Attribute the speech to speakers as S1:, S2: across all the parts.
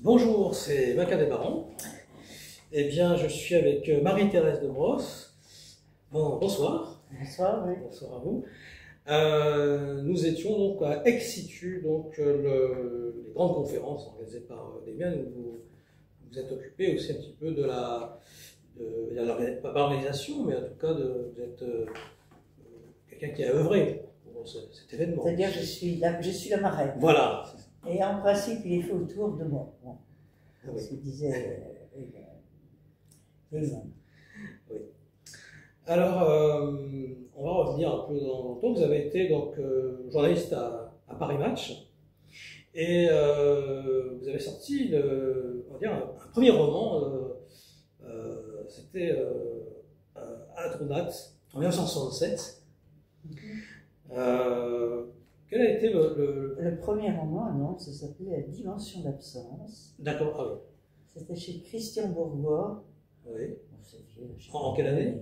S1: Bonjour, c'est Maca des Barons. Eh bien, je suis avec Marie-Thérèse de Brosse. Bonsoir.
S2: Bonsoir, oui.
S1: Bonsoir à vous. Nous étions donc à Ex-Situ, donc les grandes conférences organisées par des miens. Vous vous êtes occupé aussi un petit peu de pas l'organisation, mais en tout cas, vous êtes quelqu'un qui a œuvré pour cet événement.
S2: C'est-à-dire que je suis la marraine.
S1: Voilà.
S2: Et en principe, il est fait autour de moi. Bon.
S1: Oui.
S2: Ce que disait Raymond.
S1: Oui. Alors, on va revenir un peu dans le temps. Vous avez été donc journaliste à Paris Match et vous avez sorti on va dire, un premier roman. C'était à la Tournate en 1967. Quel a été
S2: Le premier roman, non, ça s'appelait La dimension d'absence.
S1: D'accord, ah oui.
S2: C'était chez Christian Bourgois.
S1: Oui.
S2: Bon, c'est vieux,
S1: En quelle année?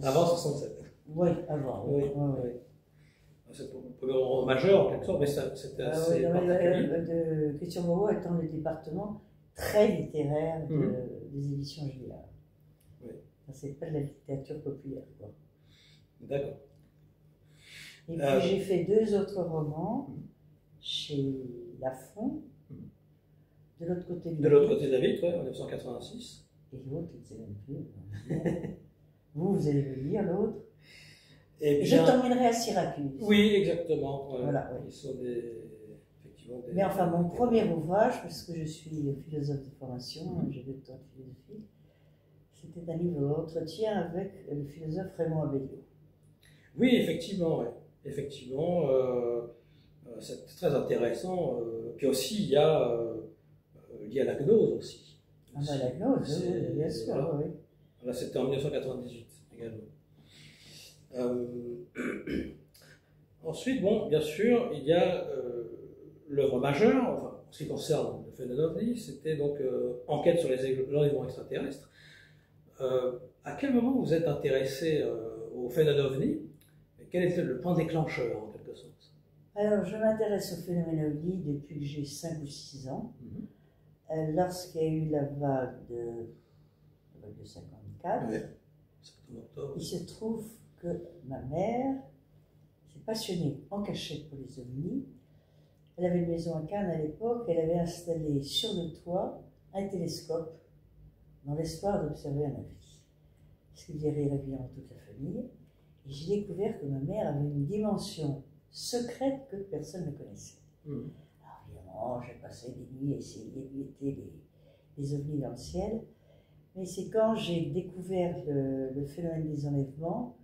S1: Avant 67.
S2: Oui, avant.
S1: Oui.
S2: Oui.
S1: C'est un premier roman majeur en quelque sorte, mais c'était assez particulier.
S2: De Christian Bourgois étant le département très littéraire des éditions Julliard.
S1: Oui.
S2: C'est pas de la littérature populaire, quoi.
S1: D'accord.
S2: Et puis j'ai fait 2 autres romans chez Lafon, de l'autre côté
S1: de l'autre côté de la vitre, en 1986.
S2: Et l'autre, il ne sait même plus. Vous allez le lire, l'autre.
S1: Et
S2: je t'emmènerai à Syracuse.
S1: Oui, exactement.
S2: Voilà, oui.
S1: Ils sont effectivement
S2: Mais enfin, mon premier ouvrage, parce que je suis philosophe de formation, j'ai 2 ans de philosophie, c'était un livre d'entretien avec le philosophe Raymond Abellio.
S1: Oui, effectivement, ouais. Effectivement, c'est très intéressant. Puis aussi, il y a lié à la gnose aussi.
S2: Ah ben la gnose, oui, bien sûr, voilà. Oui.
S1: Là, c'était en 1998 également. Ensuite, bon, bien sûr, il y a l'œuvre majeure, enfin, en ce qui concerne le phénomène OVNI, c'était donc Enquête sur les enlèvements extraterrestres. À quel moment vous êtes intéressé au phénomène OVNI? Quel était le point déclencheur, en quelque sorte?
S2: Alors, je m'intéresse au phénomène OVNI depuis que j'ai 5 ou 6 ans. Lorsqu'il y a eu la vague de 54, il se trouve que ma mère s'est passionnée en cachette pour les ovnis. Elle avait une maison à Cannes à l'époque, elle avait installé sur le toit un télescope dans l'espoir d'observer un ovni. Ce qui faisait rire évidemment toute la famille. Et j'ai découvert que ma mère avait une dimension secrète que personne ne connaissait. Alors évidemment, j'ai passé des nuits à essayer d'éviter les ovnis dans le ciel. Mais c'est quand j'ai découvert le phénomène des enlèvements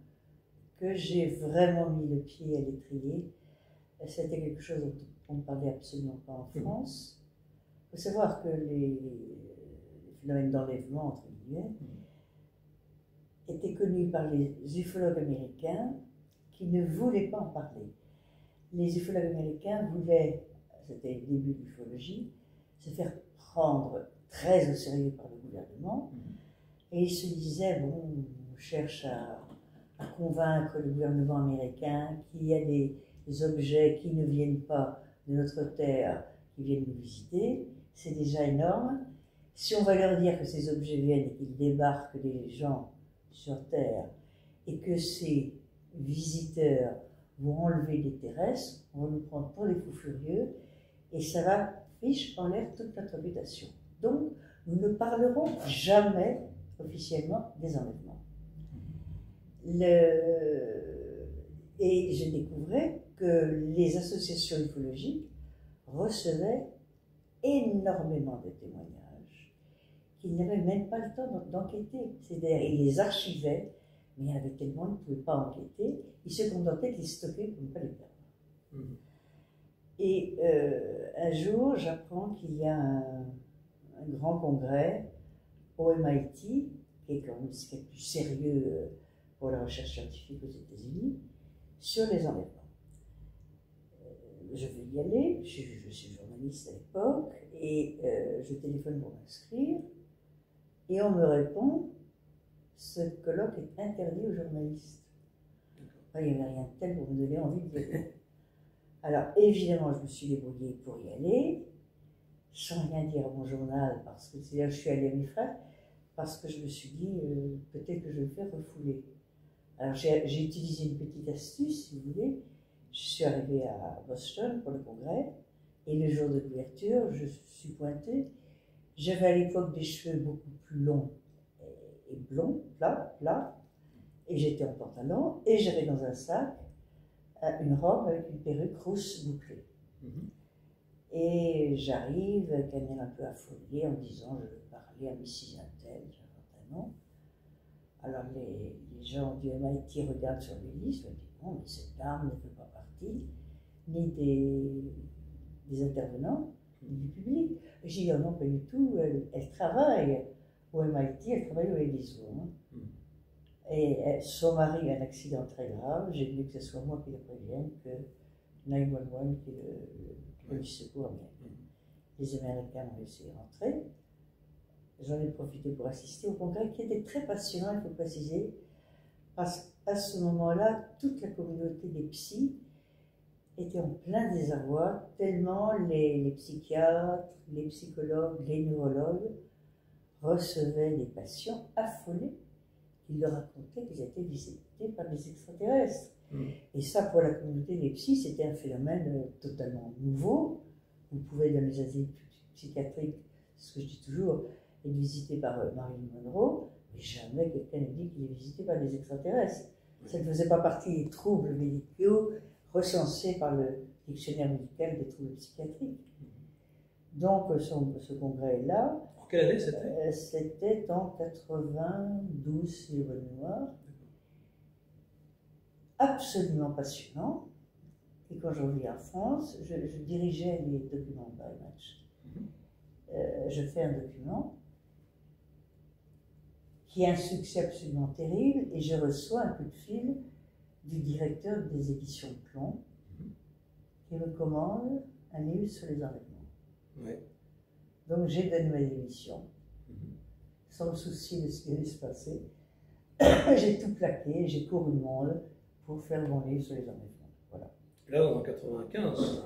S2: que j'ai vraiment mis le pied à l'étrier. C'était quelque chose dont on ne parlait absolument pas en France. Il faut savoir que les phénomènes d'enlèvement, entre guillemets, étaient connus par les ufologues américains qui ne voulaient pas en parler. Les ufologues américains voulaient, c'était le début de l'ufologie, se faire prendre très au sérieux par le gouvernement. Et ils se disaient, bon, on cherche à convaincre le gouvernement américain qu'il y a des objets qui ne viennent pas de notre terre, qui viennent nous visiter. C'est déjà énorme. Si on va leur dire que ces objets viennent et qu'ils débarquent des gens sur Terre et que ces visiteurs vont enlever des terrestres, on va nous prendre pour des fous furieux et ça va fiche en l'air toute notre réputation. Donc, nous ne parlerons jamais officiellement des enlèvements. Et je découvrais que les associations ufologiques recevaient énormément de témoignages qu'ils n'avaient même pas le temps d'enquêter. C'est-à-dire, ils les archivaient, mais il y en avait tellement qu'ils ne pouvaient pas enquêter, ils se contentaient de les stocker pour ne pas les perdre. Et un jour, j'apprends qu'il y a un grand congrès au MIT, qui est quand même ce qui est le plus sérieux pour la recherche scientifique aux États-Unis, sur les enlèvements. Je vais y aller, je suis journaliste à l'époque, et je téléphone pour m'inscrire, et on me répond, ce colloque est interdit aux journalistes. Enfin, il n'y avait rien de tel pour me donner envie d'y aller. Alors, évidemment, je me suis débrouillée pour y aller. sans rien dire à mon journal, parce que c'est là que je suis allée à mes frères, parce que je me suis dit, peut-être que je vais me faire refouler. Alors j'ai utilisé une petite astuce, si vous voulez. Je suis arrivée à Boston pour le congrès, et le jour de couverture, je suis pointée. J'avais à l'époque des cheveux beaucoup plus longs et blonds, plats, et j'étais en pantalon, et j'avais dans un sac une robe avec une perruque rousse bouclée. Et j'arrive, avec un air un peu affolé, en disant, je veux parler à Mrs. Intel, j'invente un nom. Alors les gens du MIT regardent sur les listes, me disent, non, mais cette dame ne fait pas partie, ni des intervenants, ni du public. Je dis, non, pas du tout, elle travaille au MIT, elle travaille au Edison. Et son mari a un accident très grave, j'ai voulu que ce soit moi qui le prévienne, que 911, qui est le police secours américain. Les Américains m'ont laissé rentrer. J'en ai profité pour assister au congrès qui était très passionnant, il faut préciser, parce qu'à ce moment-là, toute la communauté des psys était en plein désarroi, tellement les psychiatres, les psychologues, les neurologues recevaient des patients affolés qui leur racontaient qu'ils étaient visités par des extraterrestres. Et ça, pour la communauté des psys, c'était un phénomène totalement nouveau. Vous pouvez, dans les asiles psychiatriques, c'est ce que je dis toujours, être visité par Marilyn Monroe, mais jamais quelqu'un n'a dit qu'il est visité par des extraterrestres. Ça ne faisait pas partie des troubles médicaux recensés par le dictionnaire médical des troubles psychiatriques. Donc, ce congrès-là...
S1: En quelle année c'était?
S2: C'était en 92, si j'ai bonne mémoire. Absolument passionnant. Et quand je reviens en France, je dirigeais les documents by Match. Je fais un document qui a un succès absolument terrible et je reçois un coup de fil du directeur des éditions Plomb qui me commande un livre sur les enlèvements. Donc j'ai donné ma démission sans me soucier de ce qui allait se passer. J'ai tout plaqué, j'ai couru le monde pour faire mon livre sur les enlèvements. Voilà.
S1: Là, on est en 95.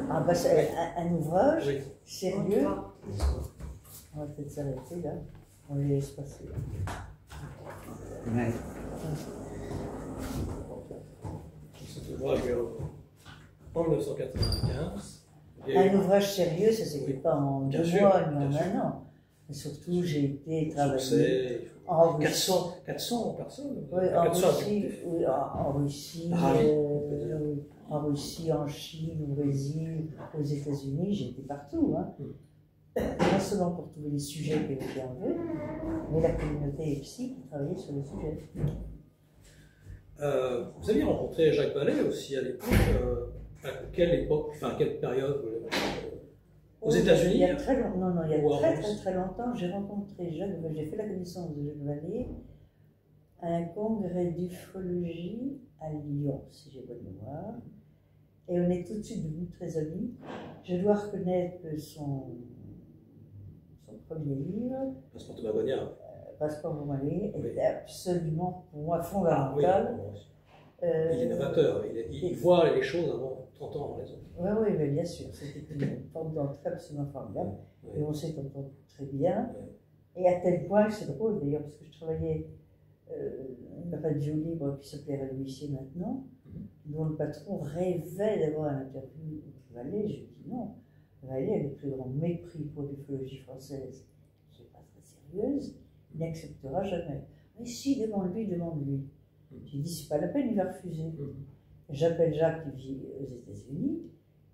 S2: Ah bah c'est un ouvrage sérieux. On va peut-être s'arrêter là. On les laisse passer.
S1: Cet ouvrage en 1995.
S2: Un ouvrage sérieux, ça ne s'écrit pas en 2 mois ni en 1 an. Mais surtout, j'ai été travailler en Russie.
S1: 400 personnes.
S2: Oui, en Russie, en Russie, en Chine, au Brésil, aux États-Unis, j'ai été partout. Hein. Non seulement pour trouver les sujets qui avaient été enlevés, mais la communauté psy qui travaillait sur les sujets.
S1: Vous aviez rencontré Jacques Vallée aussi à l'époque. À quelle époque, enfin quelle période aux États-Unis?
S2: Il y a très longtemps, non, il y a très longtemps, j'ai rencontré Jacques, j'ai fait la connaissance de Jacques Vallée à un congrès d'ufologie à Lyon, si j'ai bonne mémoire. Et on est tout de suite devenus très amis. Je dois reconnaître que son premier livre,
S1: Passeport de Magonia,
S2: Passeport de Magonia, était absolument pour moi fondamental.
S1: Il est novateur, il voit les choses avant 30 ans en raison.
S2: Oui, mais bien sûr, c'était une porte d'entrée absolument formidable. Et on s'est entendu très bien. Et à tel point, c'est drôle d'ailleurs, parce que je travaillais une radio libre qui s'appelait Radio Huissier maintenant, dont le patron rêvait d'avoir un interview avec Vallée. Je lui ai dit non. Vallée a le plus grand mépris pour l'ufologie française, qui n'est pas très sérieuse, il n'acceptera jamais. Mais si, demande-lui, demande-lui. J'ai dit, c'est pas la peine, il va refuser. J'appelle Jacques qui vit aux États-Unis,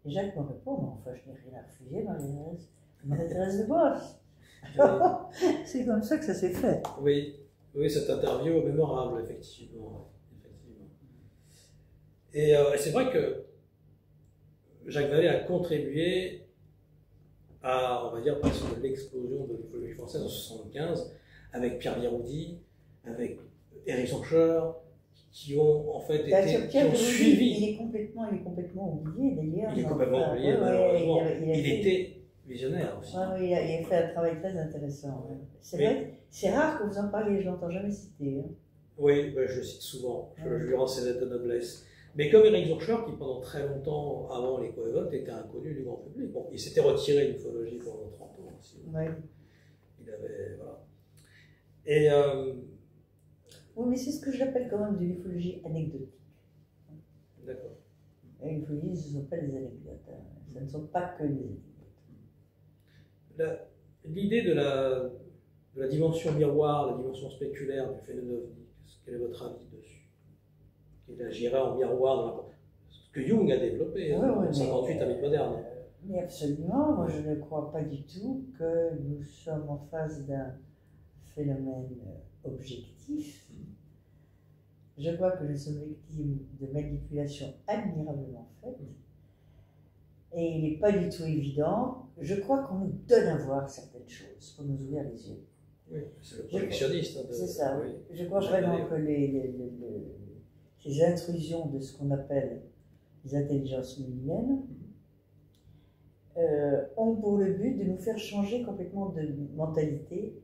S2: et Jacques me répond, mais enfin, je n'ai rien à refuser, Marie-Thérèse de Boisse. C'est comme ça que ça s'est fait.
S1: Oui, cette interview mémorable, effectivement. Et c'est vrai que Jacques Vallée a contribué à, on va dire, l'explosion de l'ufologie française en 1975, avec Pierre Biroudi, avec Éric Sancher, qui ont en fait été suivis.
S2: Il est complètement oublié d'ailleurs.
S1: Il est complètement oublié, malheureusement. Il était visionnaire aussi.
S2: Oui, il a fait un travail très intéressant. C'est vrai, c'est rare que vous en parliez, je ne l'entends jamais citer. Hein.
S1: Oui, je le cite souvent, je lui rends ses lettres de noblesse. Mais comme Eric Zurcher, qui pendant très longtemps, avant les Coevents, était inconnu du grand public. Bon, il s'était retiré de l'ufologie pendant 30 ans aussi.
S2: Oui.
S1: Il avait. Voilà.
S2: Oui, mais c'est ce que j'appelle quand même de l'ufologie anecdotique.
S1: D'accord.
S2: Et l'ufologie, ce ne sont pas des anecdotes. Hein. Ce ne sont pas que des anecdotes.
S1: L'idée de la dimension miroir, la dimension spéculaire du phénomène ovni, quel est votre avis dessus? Il agirait en miroir dans ce que Jung a développé en 58 à mythe moderne.
S2: Mais absolument, moi je ne crois pas du tout que nous sommes en face d'un phénomène objectif. Je crois que nous sommes victimes de manipulations admirablement faites. Et il n'est pas du tout évident. Je crois qu'on nous donne à voir certaines choses pour nous ouvrir les yeux.
S1: Oui, c'est le projectionniste.
S2: C'est ça, oui. Je crois vraiment que ces intrusions de ce qu'on appelle les intelligences lumières ont pour le but de nous faire changer complètement de mentalité,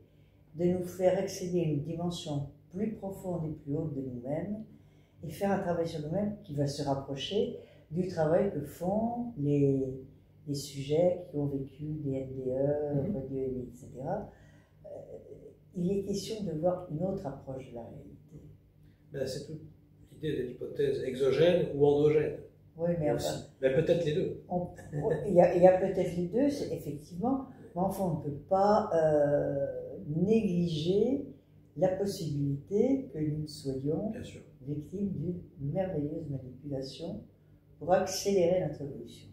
S2: de nous faire accéder à une dimension plus profonde et plus haute de nous-mêmes et faire un travail sur nous-mêmes qui va se rapprocher du travail que font les sujets qui ont vécu des NDE, etc. Il est question de voir une autre approche de la réalité.
S1: Ben, c'est toute l'idée de l'hypothèse exogène ou endogène.
S2: Oui, mais enfin,
S1: mais peut-être les deux.
S2: Il y a peut-être les deux, effectivement, mais enfin, on ne peut pas négliger la possibilité que nous soyons victimes d'une merveilleuse manipulation pour accélérer notre évolution.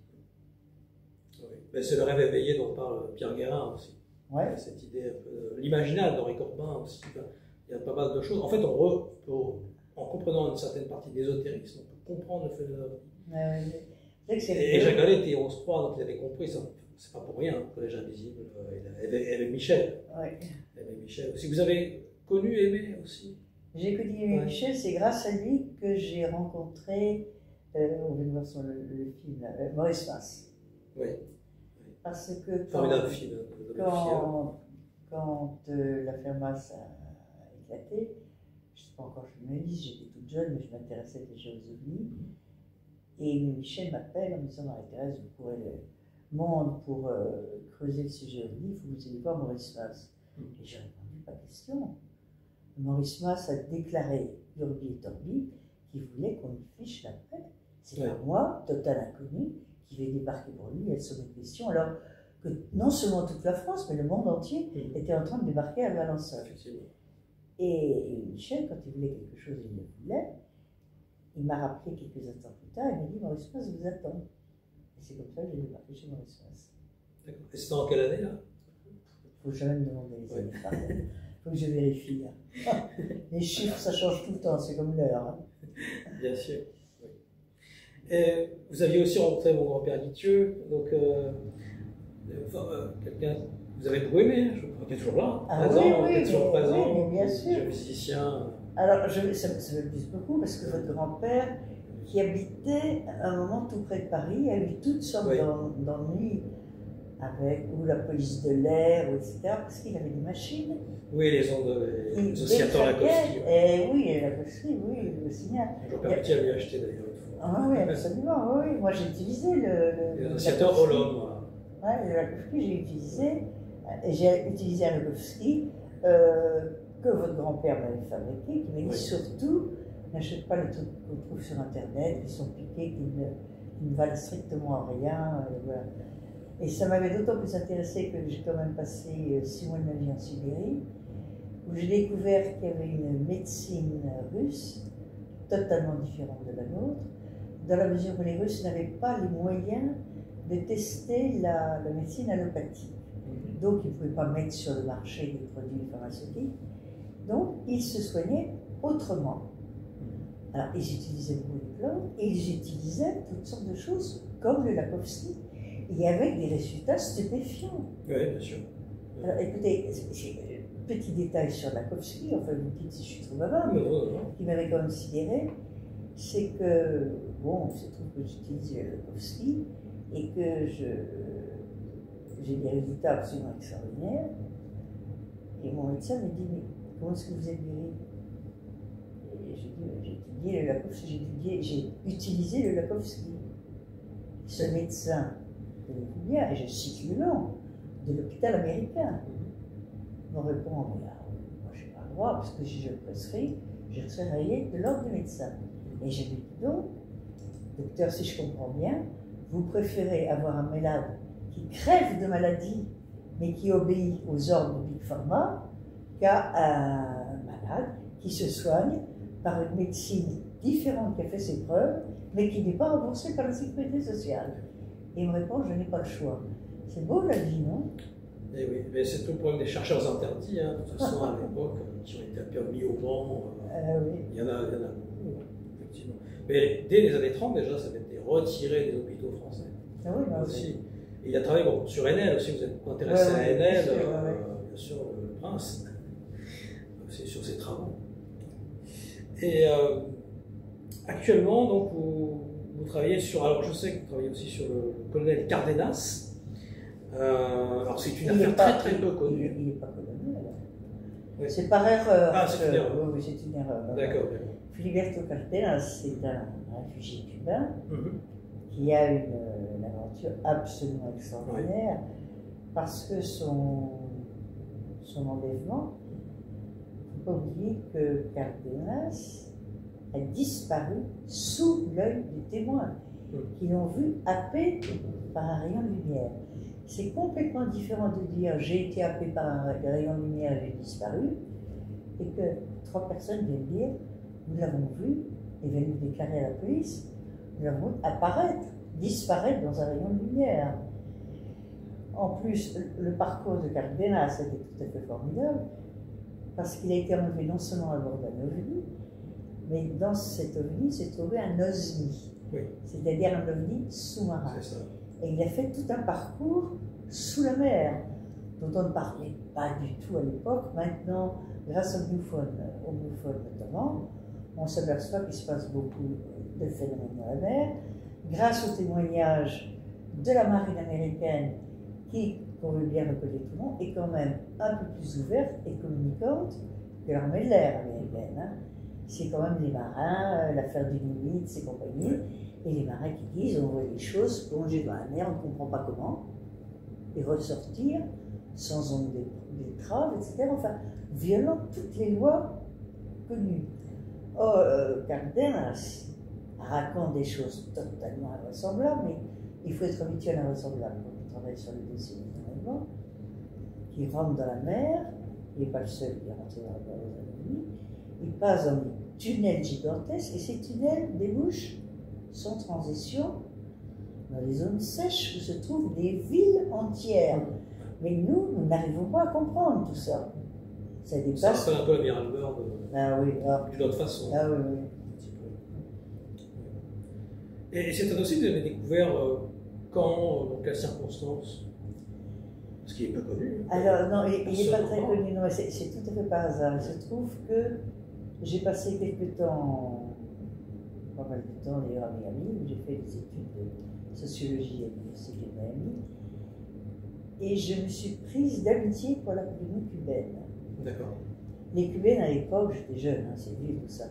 S1: Oui. C'est le rêve éveillé dont parle Pierre Guérin aussi.
S2: Ouais.
S1: Cette idée un peu l'imaginal d'Henri Corbin aussi. Il y a pas mal de choses. En fait, en comprenant une certaine partie de l'ésotérisme, on peut comprendre le phénomène. Et Jacques Vallée était 11-3, donc il avait compris ça. C'est pas pour rien, le Collège Invisible. Il aimait Michel.
S2: Ouais.
S1: Il aimait Michel aussi. Vous avez connu Aimé aussi?
S2: J'ai connu Aimé Michel, c'est grâce à lui que j'ai rencontré, on vient de voir sur le film, Maurice Mas.
S1: Oui.
S2: Parce que
S1: formidable film.
S2: Quand l'affaire Mas a éclaté, je n'étais pas encore journaliste, j'étais toute jeune, mais je m'intéressais déjà aux ovnis. Et Michel m'appelle en me disant Marie-Thérèse, vous pourrez le monde pour creuser le sujet ovni, il faut que vous ayez voir Maurice Mas. Et j'ai répondu pas question. Maurice Mas a déclaré Urbi et Orbi qu'il voulait qu'on lui fiche la paix. C'est pas moi, total inconnu, qui vais débarquer pour lui et elle se met de questions, alors que non seulement toute la France, mais le monde entier était en train de débarquer à Valençay. Et Michel, quand il voulait quelque chose, il le voulait. Il m'a rappelé quelques instants plus tard, il m'a dit Maurice Mas vous attend. Et c'est comme ça que j'ai débarqué chez Maurice Mas.
S1: D'accord. Et c'était en quelle année là?
S2: Il ne faut jamais me demander les années. Il faut que je vérifie. Hein. Les chiffres, ça change tout le temps, c'est comme l'heure. Hein.
S1: Bien sûr. Oui. Et vous aviez aussi rencontré mon grand-père Guithieu, donc quelqu'un que vous avez beaucoup aimé, je crois qu'il est toujours là, présent,
S2: bien sûr.
S1: Musicien.
S2: Alors, ça me plaît beaucoup parce que votre grand-père, qui habitait à un moment tout près de Paris, a eu toutes sortes d'ennuis avec ou la police de l'air, etc., parce qu'il avait des machines.
S1: Oui, les oscillateurs Lakowski.
S2: Oui, Lakowski, oui, le signal.
S1: Jean-Pierre Petit a lui acheté d'ailleurs.
S2: Ah oui, absolument, oui. Moi, j'ai utilisé
S1: les oscillateurs Hollom.
S2: Oui, le Lakowski, j'ai utilisé un Lakowski que votre grand-père m'avait fabriqué, qui m'a dit surtout, n'achète pas les trucs qu'on trouve sur Internet, qui sont piqués, qui ne valent strictement rien. Voilà. Et ça m'avait d'autant plus intéressé que j'ai quand même passé 6 mois de ma vie en Sibérie, où j'ai découvert qu'il y avait une médecine russe totalement différente de la nôtre, dans la mesure où les Russes n'avaient pas les moyens de tester la médecine allopathique. Donc ils ne pouvaient pas mettre sur le marché des produits pharmaceutiques. Donc ils se soignaient autrement. Alors ils utilisaient beaucoup de plantes et ils utilisaient toutes sortes de choses comme le Lakowski. Et avec des résultats stupéfiants.
S1: Oui, bien sûr.
S2: Alors écoutez, petit détail sur Lakowski, enfin vous me dites si je suis trop bavarde, qui m'avait quand même sidéré, c'est que, bon, il se trouve que j'utilise le Lakowski et que j'ai des résultats absolument extraordinaires. Et mon médecin me dit, mais comment est-ce que vous êtes guéri? Et j'ai étudié le Lakowski, j'ai utilisé le Lakowski. Ce médecin de bien, et je cite le nom, de l'hôpital américain, me répond, mais là, moi je n'ai pas le droit, parce que si je prescris, je serai rayé de l'ordre du médecin. Et je lui dis donc, docteur, si je comprends bien, vous préférez avoir un malade qui crève de maladie, mais qui obéit aux ordres de Big Pharma, qu'à un malade qui se soigne par une médecine différente qui a fait ses preuves, mais qui n'est pas remboursée par la sécurité sociale. Et il me répond, je n'ai pas le choix. C'est beau la vie, non?
S1: Eh oui, mais c'est tout le problème des chercheurs interdits, hein, de toute façon, à l'époque, qui ont été un peu mis au banc.
S2: Oui.
S1: Il y en a beaucoup, effectivement. Mais dès les années 30, déjà, ça avait été retiré des hôpitaux français.
S2: Ah oui, bah,
S1: aussi.
S2: oui.
S1: Et il a travaillé sur Enel aussi, vous êtes intéressé à Enel,
S2: bien
S1: sûr, le prince, c'est sur ses travaux. Et actuellement, donc, vous travaillez sur, alors je sais que vous travaillez aussi sur le colonel Cardenas. Alors c'est une affaire très peu connue.
S2: Il n'est pas colonel.
S1: Oui.
S2: C'est par erreur.
S1: Ah, c'est une erreur.
S2: Oui, c'est une erreur.
S1: D'accord.
S2: Filiberto Cardenas, c'est un réfugié cubain qui a une aventure absolument extraordinaire parce que son enlèvement, il ne faut pas oublier que Cardenas a disparu sous l'œil des témoins qui l'ont vu happé par un rayon de lumière. C'est complètement différent de dire j'ai été happé par un rayon de lumière et j'ai disparu, et que 3 personnes viennent dire nous l'avons vu et viennent nous déclarer à la police, nous l'avons vu apparaître, disparaître dans un rayon de lumière. En plus, le parcours de Cardenas était tout à fait formidable parce qu'il a été enlevé non seulement à bord d'un ovni, mais dans cet ovni s'est trouvé un OSNI, c'est-à-dire un ovni sous-marin. Et il a fait tout un parcours sous la mer, dont on ne parlait pas du tout à l'époque. Maintenant, grâce au MUFON notamment, on s'aperçoit qu'il se passe beaucoup de phénomènes dans la mer. Grâce aux témoignages de la marine américaine, qui, qu'on veut bien reconnaître tout le monde, est quand même un peu plus ouverte et communicante que l'armée de l'air américaine. Hein. C'est quand même les marins, l'affaire du Nimitz et compagnie. Et les marins qui disent on voit des choses plonger dans la mer, on ne comprend pas comment, et ressortir sans onde d'étrave, etc. Enfin, violant toutes les lois connues. Cardenas raconte des choses totalement invraisemblables, mais il faut être habitué à l'invraisemblable quand on travaille sur le dossier des enlèvements, qui rentre dans la mer, il n'est pas le seul qui est rentré dans la mer aux États-Unis, il passe dans des tunnels gigantesques, et ces tunnels débouchent sans transition dans les zones sèches où se trouvent des villes entières. Mais nous n'arrivons pas à comprendre tout ça. Ça dépasse.
S1: Ça fait un peu la Mirror d'une autre façon.
S2: Ah oui, oui.
S1: Et c'est un dossier que vous avez découvert quand, dans quelles circonstances? Parce qu'il n'est pas connu.
S2: Alors, non, il n'est pas très connu. Non, c'est tout à fait par hasard. Il se trouve que j'ai passé quelques temps, pas mal de temps d'ailleurs à Miami, où j'ai fait des études de sociologie à l'université de Miami. Et je me suis prise d'amitié pour la communauté cubaine.
S1: D'accord.
S2: Les Cubains à l'époque, j'étais jeune, hein, c'est vieux tout ça.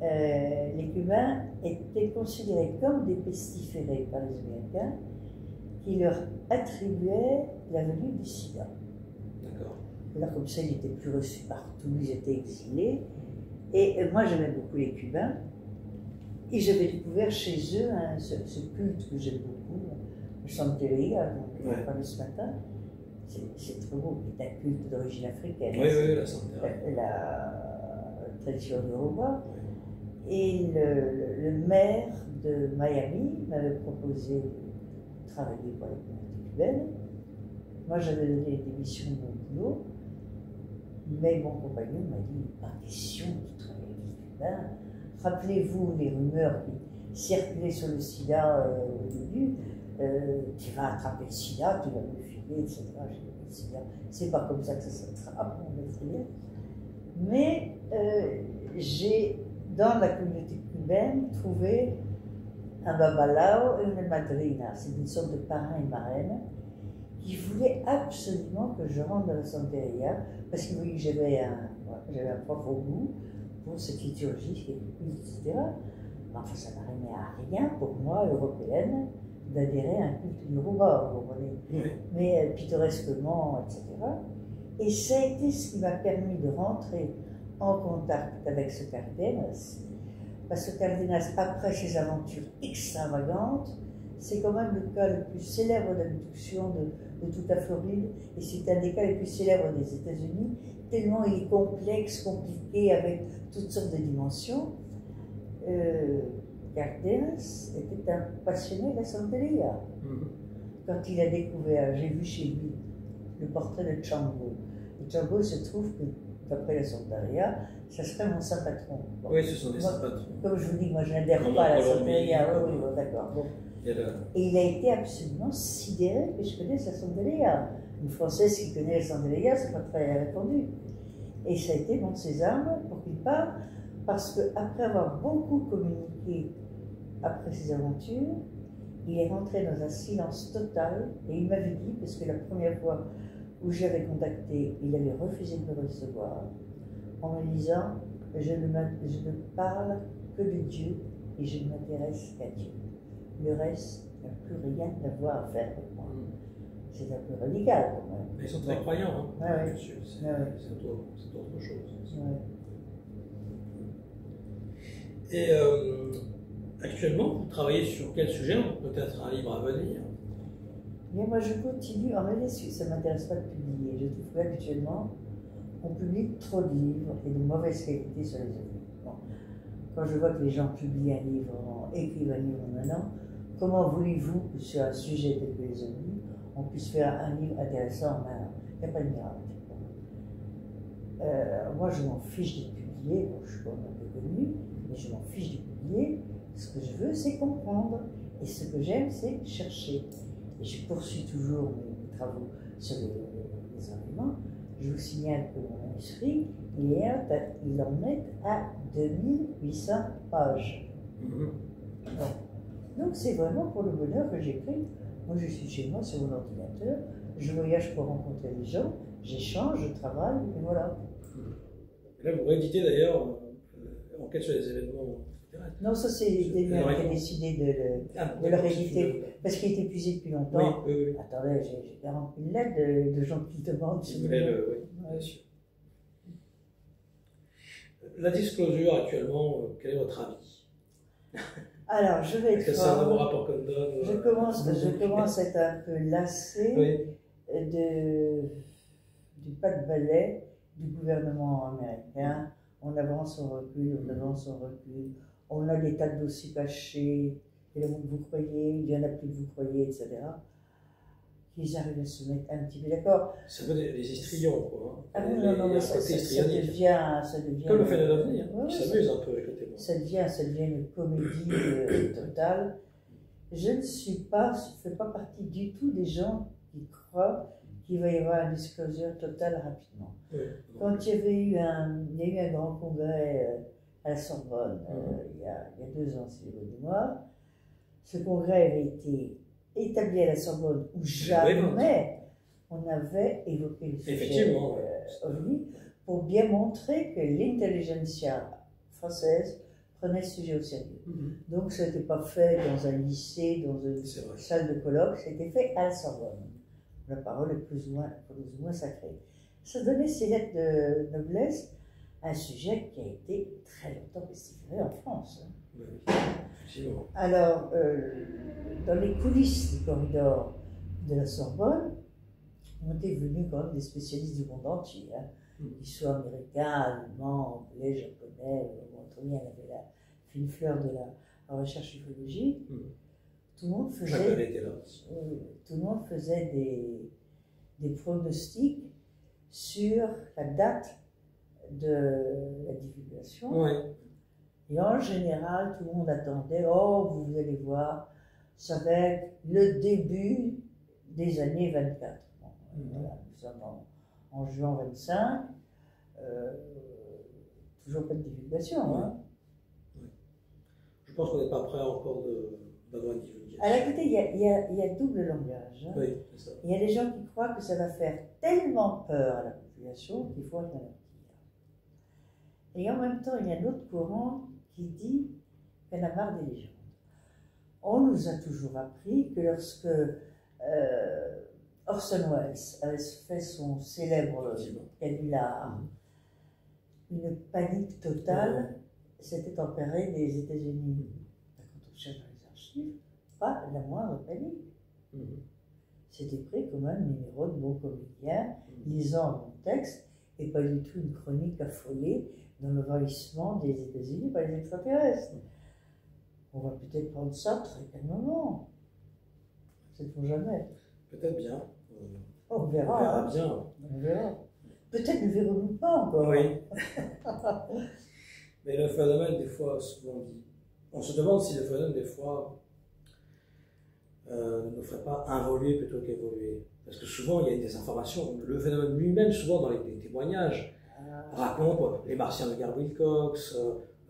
S2: Les Cubains étaient considérés comme des pestiférés par les Américains qui leur attribuaient la venue du sida.
S1: D'accord.
S2: Là, comme ça, ils n'étaient plus reçus partout, ils étaient exilés. Et moi, j'aimais beaucoup les Cubains. Et j'avais découvert chez eux ce culte que j'aime beaucoup, le Santeria, dont on a parlé ce matin. C'est très beau, c'est un culte d'origine africaine.
S1: Oui, la Santeria.
S2: La tradition yoruba. Et le maire de Miami m'avait proposé de travailler pour la communauté cubaine. Moi, j'avais donné des missions de mon boulot, mais mon compagnon m'a dit pas question de travailler avec les Cubains. Rappelez-vous les rumeurs qui circulaient sur le sida au début. Tu vas attraper le sida, tu vas me filer, etc. J'ai dit le sida, c'est pas comme ça que ça s'attrape, on va essayer. Mais j'ai, dans la communauté cubaine, trouvé un babalao et une madrina. C'est une sorte de parrain et marraine qui voulaient absolument que je rentre dans la Santeria parce qu'ils voyaient que j'avais un profond goût pour cette liturgie, etc. Enfin, ça n'arrivait à rien pour moi, européenne, d'adhérer à un culte Yoruba, vous comprenez, mais pittoresquement, etc. Et ça a été ce qui m'a permis de rentrer en contact avec ce Cárdenas, parce que Cárdenas, après ses aventures extravagantes, c'est quand même le cas le plus célèbre d'abduction de toute la Floride, et c'est un des cas les plus célèbres des États-Unis, tellement il est complexe, compliqué, avec toutes sortes de dimensions. Cárdenas était un passionné de la Santeria. Quand il a découvert, j'ai vu chez lui le portrait de Chango. Et Chango se trouve que, d'après la Santeria, ça serait mon saint patron.
S1: Bon, oui, ce sont des saints patrons.
S2: Comme je vous dis, moi je n'adhère pas à la Santeria. Oui, bon, d'accord. Bon. Et il a été absolument sidéré que je connaisse la Santeria. Une Française qui connaît la Santeria, c'est pas très répandu. Et ça a été mon sésame pour qu'il parle, parce qu'après avoir beaucoup communiqué après ses aventures, il est rentré dans un silence total et il m'avait dit, parce que la première fois où j'avais contacté, il avait refusé de me recevoir en me disant je ne parle que de Dieu et je ne m'intéresse qu'à Dieu. Le reste n'a plus rien à voir à faire avec moi. C'est un peu radical quand même.
S1: Mais ils sont très croyants, hein.
S2: Ouais,
S1: c'est autre chose.
S2: Ouais.
S1: Et actuellement, vous travaillez sur quel sujet? Peut-être un livre à venir?
S2: Mais moi je continue, en réalité ça ne m'intéresse pas de publier. Je trouve qu'actuellement on publie trop de livres et de mauvaise qualité sur les ovnis. Bon. Quand je vois que les gens publient un livre, écrivent un livre en un an, comment voulez-vous que sur un sujet tel que les ovnis, on puisse faire un livre intéressant en un an? Il n'y a pas de miracle. Moi je m'en fiche de publier, bon, je suis pas un peu connue, mais je m'en fiche de publier. Ce que je veux, c'est comprendre. Et ce que j'aime, c'est chercher. Et je poursuis toujours mes travaux sur les environnements. Je vous signale que mon manuscrit, il en est à 2800 pages. Donc c'est vraiment pour le bonheur que j'écris. Moi, je suis chez moi sur mon ordinateur, je voyage pour rencontrer les gens, j'échange, je travaille, et voilà.
S1: Et là, vous rééditez d'ailleurs Enquête sur les événements.
S2: Non, ça c'est Damien qui a décidé de le rééditer, parce qu'il est épuisé depuis longtemps.
S1: Oui.
S2: Attendez, j'ai 40 000 lettres de gens qui demandent.
S1: Oui, bien sûr. La disclosure actuellement, quel est votre avis?
S2: Alors, je vais être.
S1: Est-ce que c'est un nouveau rapport qu'on donne?
S2: Je commence à être un peu lassée du pas de balai du gouvernement américain. On avance, on recule, on avance, on recule. On a des tas de dossiers cachés, et le monde vous croyez, il y en a plus que vous croyez, etc. Ils arrivent à se mettre un petit peu d'accord.
S1: C'est un peu des histrions, quoi.
S2: Ah non, mais ça devient.
S1: Comme le fait de l'avenir, qui s'amuse un peu avec le témoin.
S2: Ça devient une comédie totale. Je ne fais pas partie du tout des gens qui croient qu'il va y avoir un disclosure total rapidement. Quand il y a eu un grand congrès à la Sorbonne, il y a 2 ans, si j'ai bonne mémoire, ce congrès avait été établi à la Sorbonne où jamais on avait évoqué le sujet OVNI, pour bien montrer que l'intelligentsia française prenait ce sujet au sérieux. Donc ça n'était pas fait dans un lycée, dans une salle de colloque, c'était fait à la Sorbonne. La parole est plus ou moins sacrée. Ça donnait ces lettres de noblesse à un sujet qui a été très longtemps pestiféré en France. Alors, dans les coulisses du corridor de la Sorbonne, on était venus quand même des spécialistes du monde entier, qu'ils soient américains, allemands, anglais, japonais, Antonin avait la fine fleur de la recherche ufologique. Tout le monde faisait des pronostics sur la date de la divulgation. Et en général, tout le monde attendait, oh, vous allez voir, ça va être le début des années 24. Voilà, nous sommes en juin 25, toujours pas de divulgation.
S1: Je pense qu'on n'est pas prêt encore d'avoir une divulgation.
S2: Alors écoutez, il y a double langage.
S1: Oui, c'est ça.
S2: Il y a des gens qui croient que ça va faire tellement peur à la population qu'il faut avertir. Et en même temps, il y a un autre courant qui dit qu'elle a marre des légendes. On nous a toujours appris que lorsque Orson Welles avait fait son célèbre canular, une panique totale s'était emparée des États-Unis. Quand on cherche dans les archives, pas la moindre panique. C'était pris comme un numéro de bon comédien, lisant mon texte, et pas du tout une chronique affolée dans l'envahissement des États-Unis par les extraterrestres. On va peut-être prendre ça très calmement. Sait-on jamais.
S1: Peut-être bien.
S2: On verra.
S1: On verra bien.
S2: On verra. Peut-être ne verrons-nous pas encore.
S1: Oui. Mais le phénomène, des fois, souvent dit. On se demande si le phénomène, des fois, ne nous ferait pas involuer plutôt qu'évoluer. Parce que souvent, il y a des informations. Le phénomène lui-même, souvent dans les témoignages, raconte les martiens de Gary Wilcox,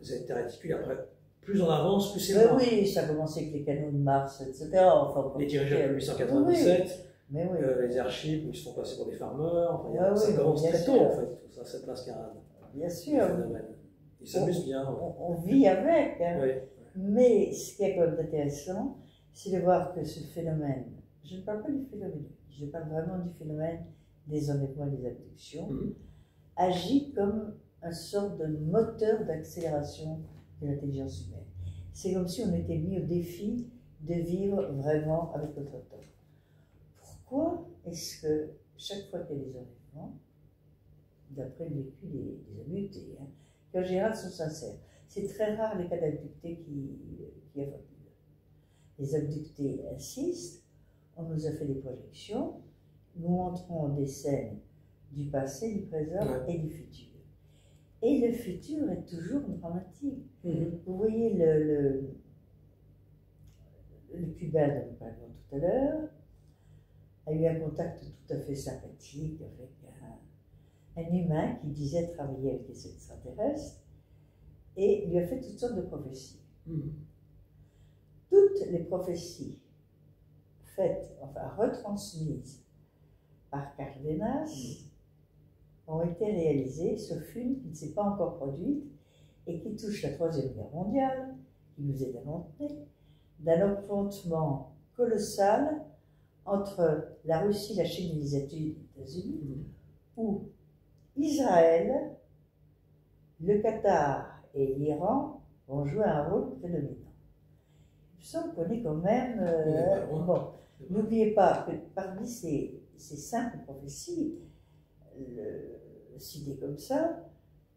S1: les terres réticules. Après, plus on avance, plus c'est loin.
S2: Oui, ça a commencé avec les canaux de Mars, etc. Enfin,
S1: les dirigeants de 1897,
S2: oui. Mais oui.
S1: Les archives où ils se font passer pour des farmers. Enfin,
S2: oui,
S1: ça commence très
S2: sûr.
S1: tôt, en fait, tout ça, cette mascarade.
S2: Bien sûr.
S1: Ils s'amusent bien.
S2: On vit avec. Hein.
S1: Oui.
S2: Mais ce qui est quand même intéressant, c'est de voir que ce phénomène, je ne parle pas du phénomène, je parle vraiment du phénomène des enlèvements et des abductions, agit comme une sorte de moteur d'accélération de l'intelligence humaine. C'est comme si on était mis au défi de vivre vraiment avec notre temps. Pourquoi est-ce que chaque fois qu'il y a des enlèvements, d'après le vécu des abductés, hein, qui en général sont sincères, c'est très rare les cas d'abductés qui affabulent. Les abductés insistent, on nous a fait des projections, nous montrons des scènes du passé, du présent et du futur. Et le futur est toujours dramatique. Vous voyez le Cubain dont nous parlions tout à l'heure a eu un contact tout à fait sympathique avec un humain qui disait travailler avec les extraterrestres et lui a fait toutes sortes de prophéties. Toutes les prophéties faites, enfin retransmises par Cárdenas ont été réalisées, sauf une qui ne s'est pas encore produite et qui touche la Troisième Guerre mondiale, qui nous est annoncée, d'un affrontement colossal entre la Russie, la Chine et les États-Unis, où Israël, le Qatar et l'Iran vont jouer un rôle prédominant. Il me semble qu'on est quand même... bon, n'oubliez pas que parmi ces simples prophéties, citées comme ça,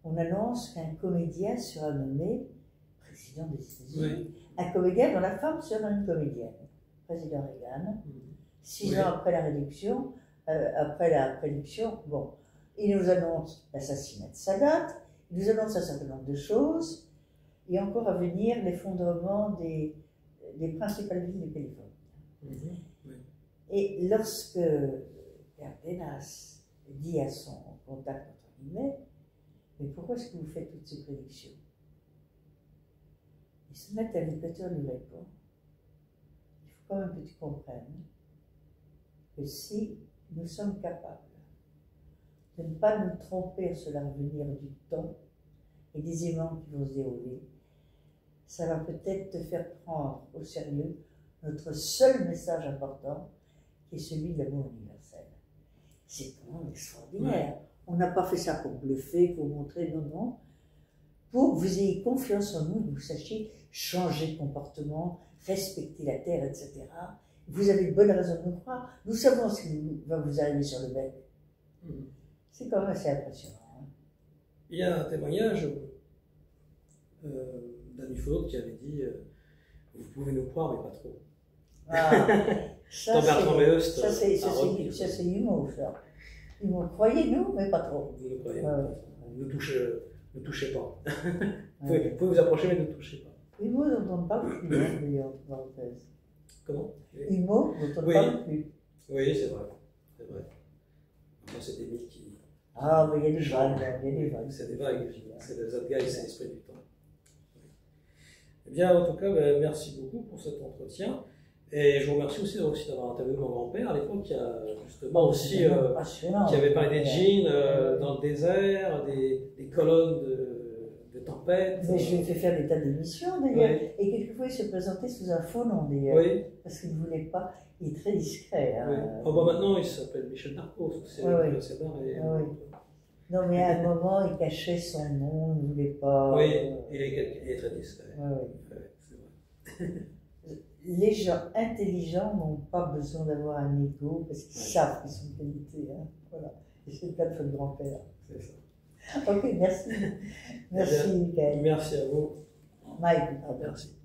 S2: on annonce qu'un comédien sera nommé président des États-Unis. Un comédien dont la femme sera une comédienne. Président Reagan. 6 ans après la réduction, bon, il nous annonce l'assassinat de Sadat, il nous annonce un certain nombre de choses, et encore à venir l'effondrement des principales villes de Californie. Et lorsque Cárdenas dit à son contact, entre guillemets, mais pourquoi est-ce que vous faites toutes ces prédictions? Et son interlocuteur lui répond, il faut quand même que tu comprennes que si nous sommes capables de ne pas nous tromper sur l'avenir du temps et des événements qui vont se dérouler, ça va peut-être te faire prendre au sérieux notre seul message important, qui est celui de l'amour universel. C'est quand même extraordinaire. On n'a pas fait ça pour bluffer, pour montrer, non, pour que vous ayez confiance en nous, que vous sachiez changer de comportement, respecter la terre, etc. Vous avez de bonnes raisons de nous croire. Nous savons ce qui va vous arriver sur le bec. C'est quand même assez impressionnant. Hein.
S1: Il y a un témoignage d'un ufologue qui avait dit vous pouvez nous croire, mais pas trop.
S2: Ça, c'est humour, ça. Humour, croyez-nous, mais pas trop.
S1: Vous nous croyez pas. Ne touchez pas. Vous pouvez vous approcher, mais ne touchez pas.
S2: Humour dont on ne parle plus, d'ailleurs, parenthèse.
S1: Comment?
S2: Humour dont on ne parle plus.
S1: Oui, c'est vrai. C'est vrai. Enfin, c'est des mythes qui...
S2: Ah, mais il y a des vagues.
S1: C'est des vagues, c'est des zeitgeist, c'est l'esprit du temps. Eh bien, en tout cas, merci beaucoup pour cet entretien. Et je vous remercie aussi d'avoir interviewé mon grand-père à l'époque, qui a justement qui avait parlé des djinns dans le désert, des colonnes tempête.
S2: Mais je lui ai fait faire des tas d'émissions d'ailleurs.
S1: Oui.
S2: Et quelquefois, il se présentait sous un faux nom d'ailleurs.
S1: Oui.
S2: Parce qu'il ne voulait pas. Il est très discret. Hein.
S1: Oui. Oh, bah, maintenant, il s'appelle Michel Darcos. C'est barré.
S2: Non, mais à un moment, il cachait son nom, il ne voulait pas.
S1: Oui, il est très discret.
S2: C'est vrai. Les gens intelligents n'ont pas besoin d'avoir un ego parce qu'ils savent qu'ils sont de qualité. Hein. Voilà. Et c'est le cas de votre grand-père.
S1: C'est ça.
S2: Ok, merci. Merci, Michael.
S1: Merci à vous.
S2: Mike, pardon.
S1: Merci.